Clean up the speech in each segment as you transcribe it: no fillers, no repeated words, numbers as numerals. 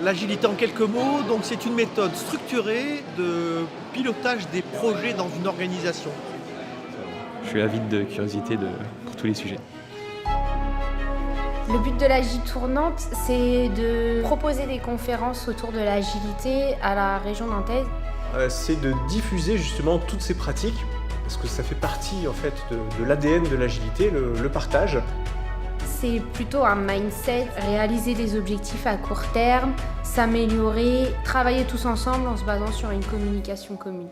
L'agilité en quelques mots, donc c'est une méthode structurée de pilotage des projets dans une organisation. Je suis avide de curiosité pour tous les sujets. Le but de l'Agile tournante, c'est de proposer des conférences autour de l'agilité à la région nantaise. C'est de diffuser justement toutes ces pratiques, parce que ça fait partie en fait de l'ADN de l'agilité, le partage. C'est plutôt un mindset, réaliser des objectifs à court terme, s'améliorer, travailler tous ensemble en se basant sur une communication commune.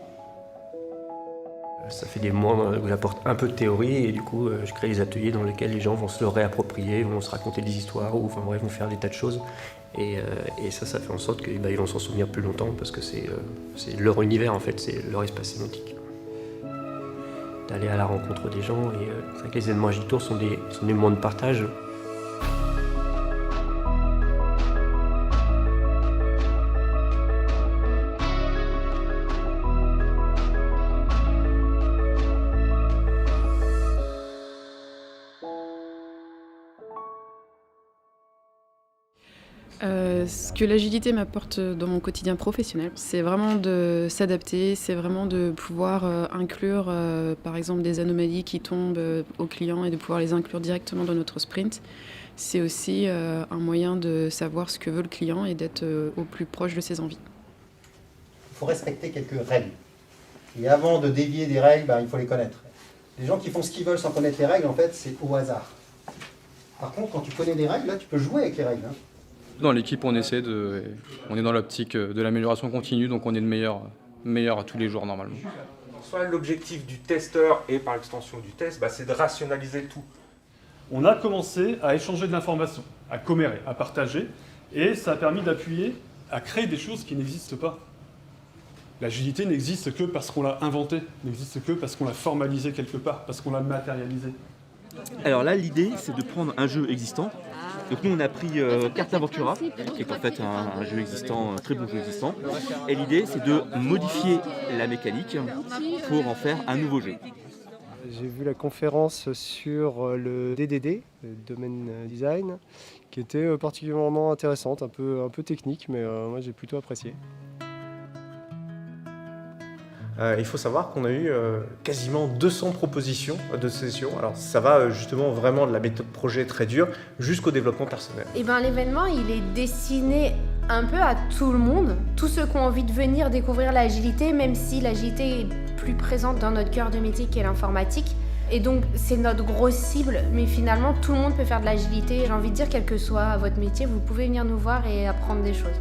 Ça fait des mois où j'apporte un peu de théorie et du coup je crée des ateliers dans lesquels les gens vont se le réapproprier, vont se raconter des histoires ou enfin bref vont faire des tas de choses et ça fait en sorte qu'ils vont s'en souvenir plus longtemps parce que c'est leur univers en fait, c'est leur espace sémantique. D'aller à la rencontre des gens et c'est vrai que les événements Agile Tour sont des moments de partage. Ce que l'agilité m'apporte dans mon quotidien professionnel, c'est vraiment de s'adapter, c'est vraiment de pouvoir inclure par exemple des anomalies qui tombent aux clients et de pouvoir les inclure directement dans notre sprint. C'est aussi un moyen de savoir ce que veut le client et d'être au plus proche de ses envies. Il faut respecter quelques règles. Et avant de dévier des règles, il faut les connaître. Les gens qui font ce qu'ils veulent sans connaître les règles, en fait, c'est au hasard. Par contre, quand tu connais les règles, là, tu peux jouer avec les règles. Dans l'équipe, on est dans l'optique de l'amélioration continue, donc on est de meilleur tous les jours normalement. Soit l'objectif du testeur et par extension du test, c'est de rationaliser tout. On a commencé à échanger de l'information, à commérer, à partager, et ça a permis d'appuyer à créer des choses qui n'existent pas. L'agilité n'existe que parce qu'on l'a inventée, n'existe que parce qu'on l'a formalisée quelque part, parce qu'on l'a matérialisée. Alors là, l'idée, c'est de prendre un jeu existant. Donc nous, on a pris Carta Ventura, qui est en fait un jeu existant, un très bon jeu existant. Et l'idée, c'est de modifier la mécanique pour en faire un nouveau jeu. J'ai vu la conférence sur le DDD, le Domain Design, qui était particulièrement intéressante, un peu technique, mais moi j'ai plutôt apprécié. Il faut savoir qu'on a eu quasiment 200 propositions de sessions. Alors ça va justement vraiment de la méthode projet très dure jusqu'au développement personnel. L'événement, il est destiné un peu à tout le monde, tous ceux qui ont envie de venir découvrir l'agilité, même si l'agilité est plus présente dans notre cœur de métier qu'est l'informatique. Et donc c'est notre grosse cible, mais finalement tout le monde peut faire de l'agilité. J'ai envie de dire, quel que soit votre métier, vous pouvez venir nous voir et apprendre des choses.